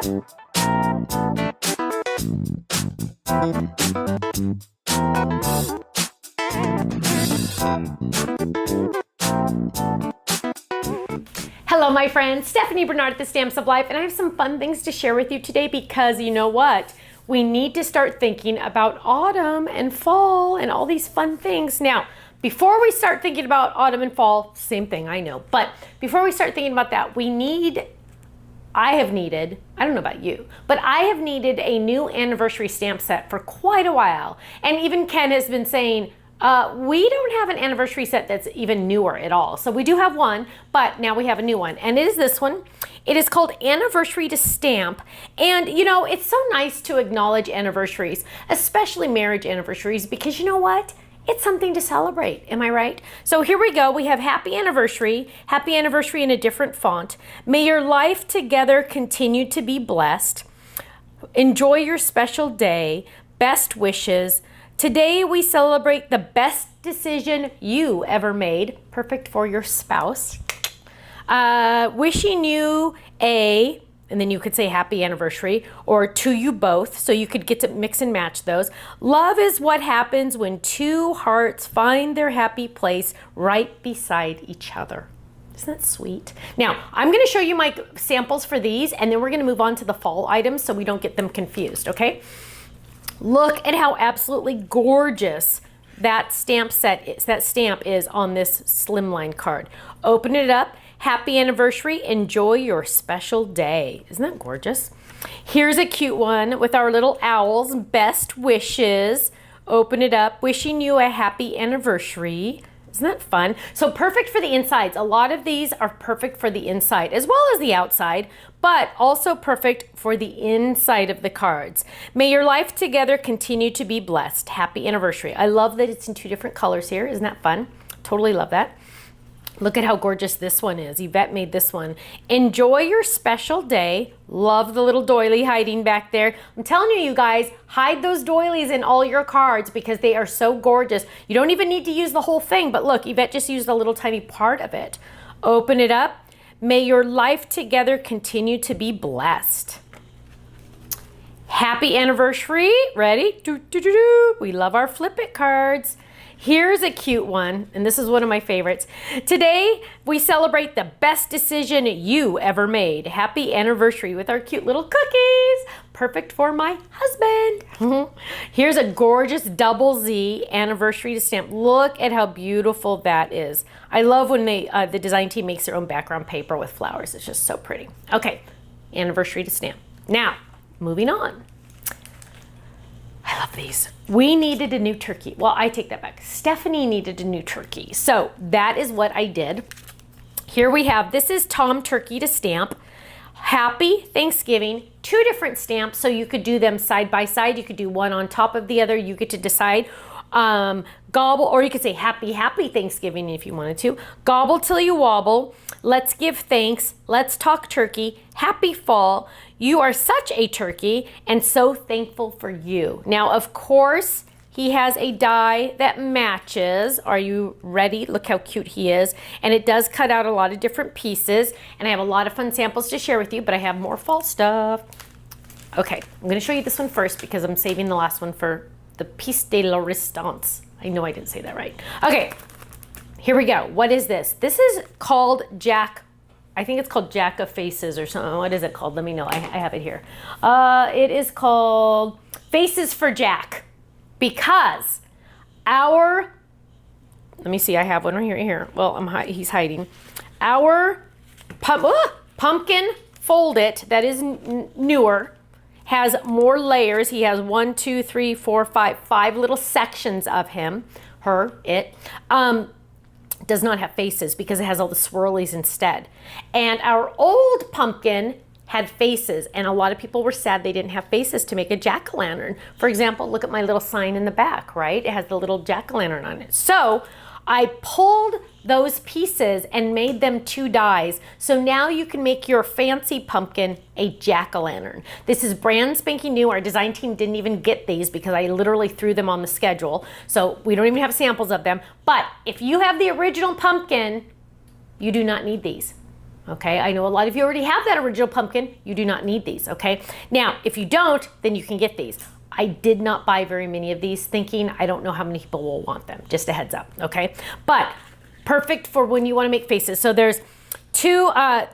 Hello my friends, Stephanie Bernard at the Stamps of Life, and I have some fun things to share with you today because you know what? We need to start thinking about autumn and fall and all these fun things. Now, before we start thinking about autumn and fall, same thing, I know, but before we start thinking about that, I have needed a new anniversary stamp set for quite a while. And even Ken has been saying, we don't have an anniversary set that's even newer at all. So we do have one, but now we have a new one. And it is this one. It is called Anniversary to Stamp. And you know, it's so nice to acknowledge anniversaries, especially marriage anniversaries, because you know what? It's something to celebrate, am I right? So here we go. We have happy anniversary in a different font. May your life together continue to be blessed. Enjoy your special day. Best wishes. Today we celebrate the best decision you ever made. Perfect for your spouse. Wishing you and then you could say happy anniversary, or to you both, so you could get to mix and match those. Love is what happens when two hearts find their happy place right beside each other. Isn't that sweet? Now, I'm gonna show you my samples for these, and then we're gonna move on to the fall items so we don't get them confused, okay? Look at how absolutely gorgeous that stamp is on this Slimline card. Open it up. Happy anniversary. Enjoy your special day. Isn't that gorgeous? Here's a cute one with our little owls. Best wishes. Open it up. Wishing you a happy anniversary. Isn't that fun? So perfect for the insides. A lot of these are perfect for the inside as well as the outside, but also perfect for the inside of the cards. May your life together continue to be blessed. Happy anniversary. I love that it's in two different colors here. Isn't that fun? Totally love that. Look at how gorgeous this one is. Yvette made this one. Enjoy your special day. Love the little doily hiding back there. I'm telling you, you guys, hide those doilies in all your cards because they are so gorgeous. You don't even need to use the whole thing, but look, Yvette just used a little tiny part of it. Open it up. May your life together continue to be blessed. Happy anniversary. Ready? Do, do, do, do. We love our flip it cards. Here's a cute one, and this is one of my favorites. Today, we celebrate the best decision you ever made. Happy anniversary with our cute little cookies. Perfect for my husband. Here's a gorgeous double Z anniversary to stamp. Look at how beautiful that is. I love when the design team makes their own background paper with flowers. It's just so pretty. Okay, anniversary to stamp. Now, moving on. I love these. We needed a new turkey. Well, I take that back. Stephanie needed a new turkey. So that is what I did. Here we have, this is Tom Turkey to Stamp. Happy Thanksgiving. Two different stamps, so you could do them side by side. You could do one on top of the other. You get to decide. Gobble, or you could say happy Thanksgiving if you wanted to. Gobble till you wobble. Let's give thanks. Let's talk turkey. Happy fall. You are such a turkey and so thankful for you. Now, of course, he has a die that matches. Are you ready? Look how cute he is. And it does cut out a lot of different pieces. And I have a lot of fun samples to share with you, but I have more fall stuff. Okay, I'm gonna show you this one first because I'm saving the last one for the piece de la resistance. I know I didn't say that right. Okay, here we go. What is this? This is called Jack. I think it's called Jack of Faces or something. What is it called? Let me know. I have it here. It is called Faces4Jack because let me see, I have one right here. Well, he's hiding. Our pumpkin Fold It, that is newer, has more layers. He has 1, 2, 3, 4, 5 little sections of him, it. Does not have faces because it has all the swirlies instead. And our old pumpkin had faces, and a lot of people were sad they didn't have faces to make a jack-o'-lantern. For example, look at my little sign in the back, right? It has the little jack-o'-lantern on it. So I pulled those pieces and made them 2 dies. So now you can make your fancy pumpkin a jack-o'-lantern. This is brand spanking new. Our design team didn't even get these because I literally threw them on the schedule. So we don't even have samples of them. But if you have the original pumpkin, you do not need these. Okay, I know a lot of you already have that original pumpkin. You do not need these, okay? Now, if you don't, then you can get these. I did not buy very many of these thinking I don't know how many people will want them. Just a heads up, okay? But perfect for when you want to make faces. So there's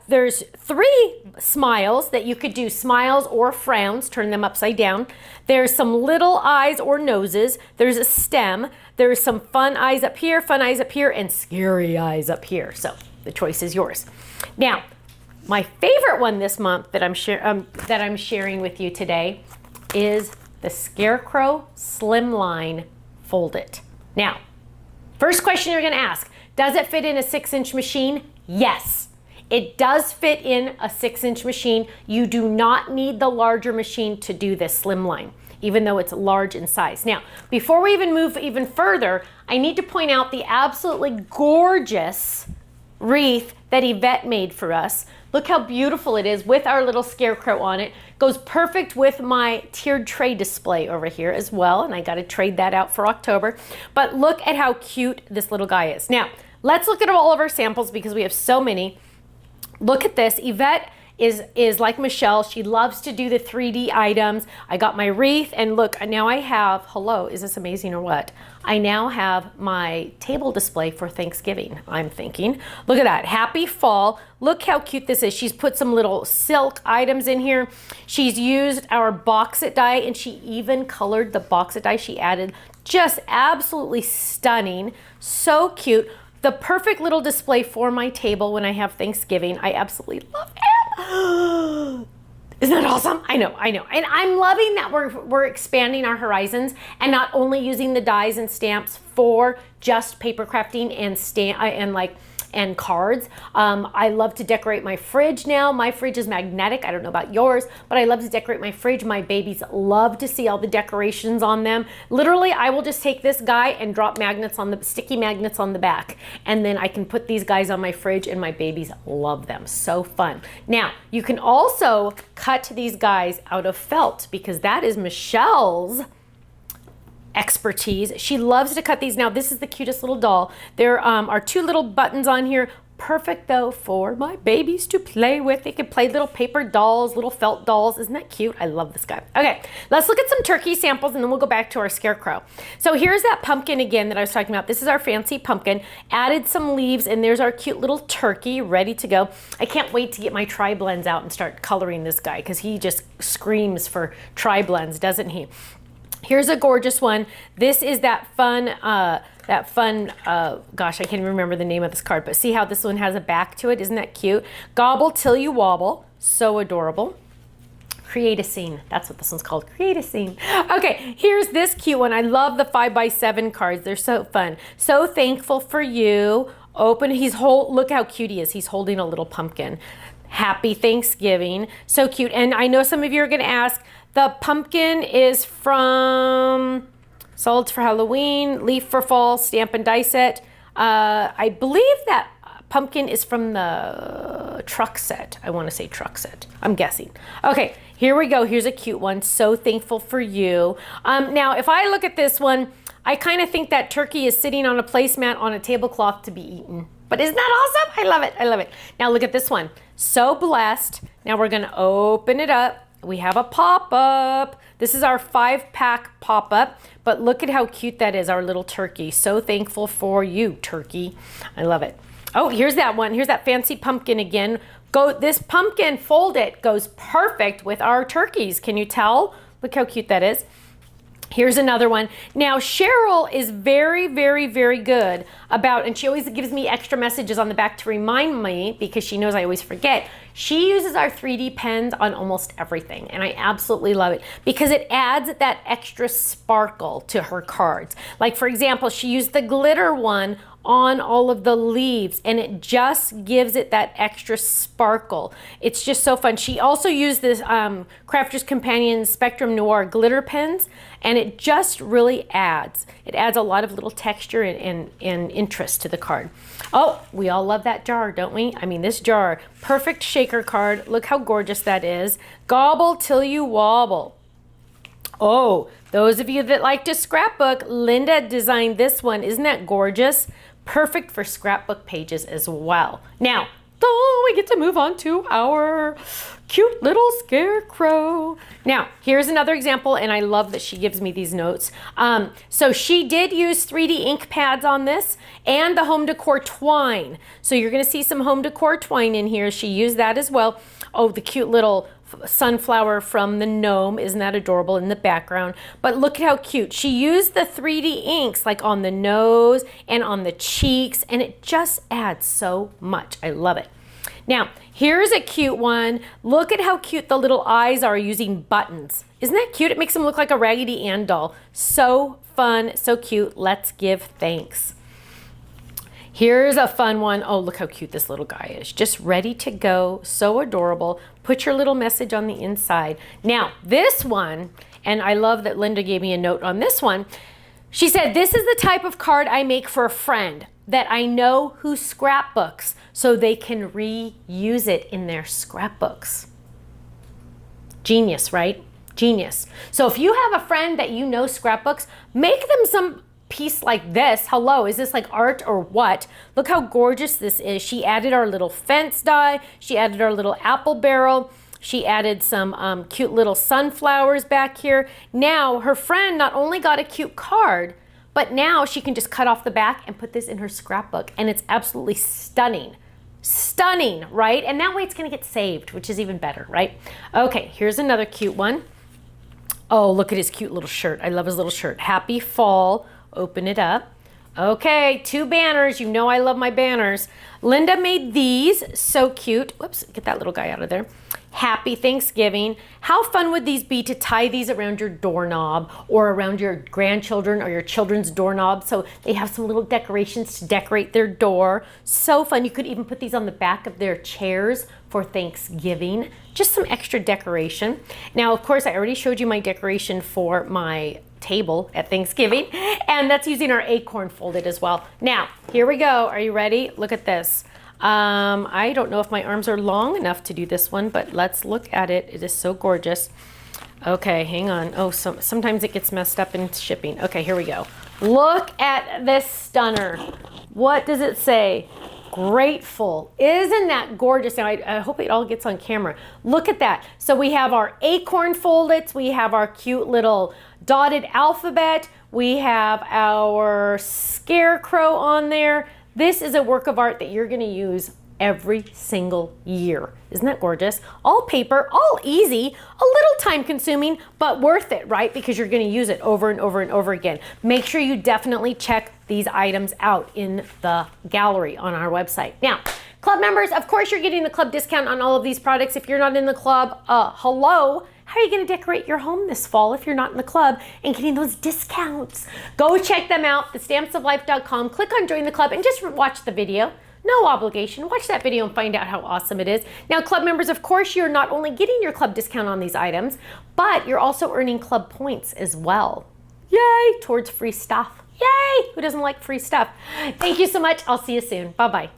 there's 3 smiles that you could do, smiles or frowns, turn them upside down. There's some little eyes or noses. There's a stem. There's some fun eyes up here, and scary eyes up here. So the choice is yours. Now, my favorite one this month that I'm sharing with you today is the Scarecrow Slimline Fold It. Now, first question you're going to ask, does it fit in a 6-inch machine? Yes, it does fit in a 6-inch machine. You do not need the larger machine to do this Slimline, even though it's large in size. Now, before we even move even further, I need to point out the absolutely gorgeous wreath that Yvette made for us. Look how beautiful it is with our little scarecrow on it. Goes perfect with my tiered tray display over here as well, and I got to trade that out for October. But look at how cute this little guy is. Now, let's look at all of our samples because we have so many. Look at this. Yvette is like Michelle. She loves to do the 3D items. I got my wreath, and look, now I have, hello, is this amazing or what? I now have my table display for Thanksgiving, I'm thinking. Look at that, happy fall. Look how cute this is. She's put some little silk items in here. She's used our box it die, and she even colored the box it die she added. Just absolutely stunning, so cute. The perfect little display for my table when I have Thanksgiving. I absolutely love it. Isn't that awesome? I know. And I'm loving that we're expanding our horizons and not only using the dies and stamps for just paper crafting and cards. I love to decorate my fridge now. My fridge is magnetic. I don't know about yours, but I love to decorate my fridge. My babies love to see all the decorations on them. Literally, I will just take this guy and drop sticky magnets on the back, and then I can put these guys on my fridge, and my babies love them. So fun. Now, you can also cut these guys out of felt because that is Michelle's expertise. She loves to cut these. Now, this is the cutest little doll. There are 2 little buttons on here. Perfect, though, for my babies to play with. They can play little paper dolls, little felt dolls. Isn't that cute? I love this guy. Okay, let's look at some turkey samples, and then we'll go back to our scarecrow. So here's that pumpkin again that I was talking about. This is our fancy pumpkin. Added some leaves, and there's our cute little turkey ready to go. I can't wait to get my tri-blends out and start coloring this guy because he just screams for tri-blends, doesn't he? Here's a gorgeous one. This is that fun, gosh, I can't even remember the name of this card, but see how this one has a back to it? Isn't that cute? Gobble till you wobble. So adorable. Create a scene. That's what this one's called. Create a scene. Okay, here's this cute one. I love the 5x7 cards. They're so fun. So thankful for you. Look how cute he is. He's holding a little pumpkin. Happy Thanksgiving. So cute. And I know some of you are going to ask, the pumpkin is from Solids for Halloween, Leaf for Fall, Stamp and Die Set. I believe that pumpkin is from the truck set. I want to say truck set. I'm guessing. Okay, here we go. Here's a cute one. So thankful for you. Now, if I look at this one, I kind of think that turkey is sitting on a placemat on a tablecloth to be eaten. But isn't that awesome? I love it. I love it. Now look at this one. So blessed. Now we're going to open it up. We have a pop-up. This is our 5-pack pop-up, but look at how cute that is, our little turkey. So thankful for you, turkey. I love it. Oh, here's that one. Here's that fancy pumpkin again. This pumpkin, fold it, goes perfect with our turkeys. Can you tell? Look how cute that is. Here's another one. Now, Cheryl is very, very, very good about, and she always gives me extra messages on the back to remind me because she knows I always forget. She uses our 3D pens on almost everything, and I absolutely love it because it adds that extra sparkle to her cards. Like, for example, she used the glitter one on all of the leaves, and it just gives it that extra sparkle. It's just so fun. She also used this Crafter's Companion Spectrum Noir glitter pens, and it just really adds. It adds a lot of little texture and interest to the card. Oh, we all love that jar, don't we? I mean, this jar, perfect shaker card. Look how gorgeous that is. Gobble till you wobble. Oh, those of you that like to scrapbook, Linda designed this one. Isn't that gorgeous? Perfect for scrapbook pages as well. Now, Oh, we get to move on to our cute little Scarecrow. Now, here's another example, and I love that she gives me these notes. So she did use 3D ink pads on this and the home decor twine. So you're gonna see some home decor twine in here. She used that as well. Oh, the cute little sunflower from the gnome. Isn't that adorable in the background? But look at how cute. She used the 3D inks like on the nose and on the cheeks, and it just adds so much. I love it. Now, here's a cute one. Look at how cute the little eyes are using buttons. Isn't that cute? It makes them look like a Raggedy Ann doll. So fun, so cute. Let's give thanks. Here's a fun one. Oh, look how cute this little guy is. Just ready to go. So adorable. Put your little message on the inside. Now, this one, and I love that Linda gave me a note on this one. She said, this is the type of card I make for a friend that I know who scrapbooks so they can reuse it in their scrapbooks. Genius, right? Genius. So if you have a friend that you know scrapbooks, make them some piece like this. Hello, is this like art or what? Look how gorgeous this is. She added our little fence die. She added our little apple barrel. She added some cute little sunflowers back here. Now her friend not only got a cute card, but now she can just cut off the back and put this in her scrapbook, and it's absolutely stunning. Stunning, right? And that way it's gonna get saved, which is even better, right? Okay, here's another cute one. Oh, look at his cute little shirt. I love his little shirt. Happy fall. Open it up. Okay, 2 banners. You know I love my banners. Linda made these. So cute. Whoops, get that little guy out of there. Happy Thanksgiving. How fun would these be to tie these around your doorknob or around your grandchildren or your children's doorknob so they have some little decorations to decorate their door. So fun. You could even put these on the back of their chairs for Thanksgiving. Just some extra decoration. Now, of course, I already showed you my decoration for my table at Thanksgiving, and that's using our acorn folded as well. Now, here we go. Are you ready? Look at this. I don't know if my arms are long enough to do this one, but let's look at it. It is so gorgeous. Okay, hang on. Oh, sometimes it gets messed up in shipping. Okay, here we go. Look at this stunner. What does it say? Grateful. Isn't that gorgeous? Now, I hope it all gets on camera. Look at that. So we have our acorn foldets. We have our cute little dotted alphabet. We have our scarecrow on there. This is a work of art that you're going to use every single year. Isn't that gorgeous? All paper, all easy, a little time consuming, but worth it, right? Because you're going to use it over and over and over again. Make sure you definitely check these items out in the gallery on our website. Now, club members, of course you're getting the club discount on all of these products. If you're not in the club, hello. How are you going to decorate your home this fall if you're not in the club and getting those discounts? Go check them out, thestampsoflife.com. Click on Join the Club and just watch the video. No obligation. Watch that video and find out how awesome it is. Now, club members, of course, you're not only getting your club discount on these items, but you're also earning club points as well. Yay! Towards free stuff. Yay! Who doesn't like free stuff? Thank you so much. I'll see you soon. Bye-bye.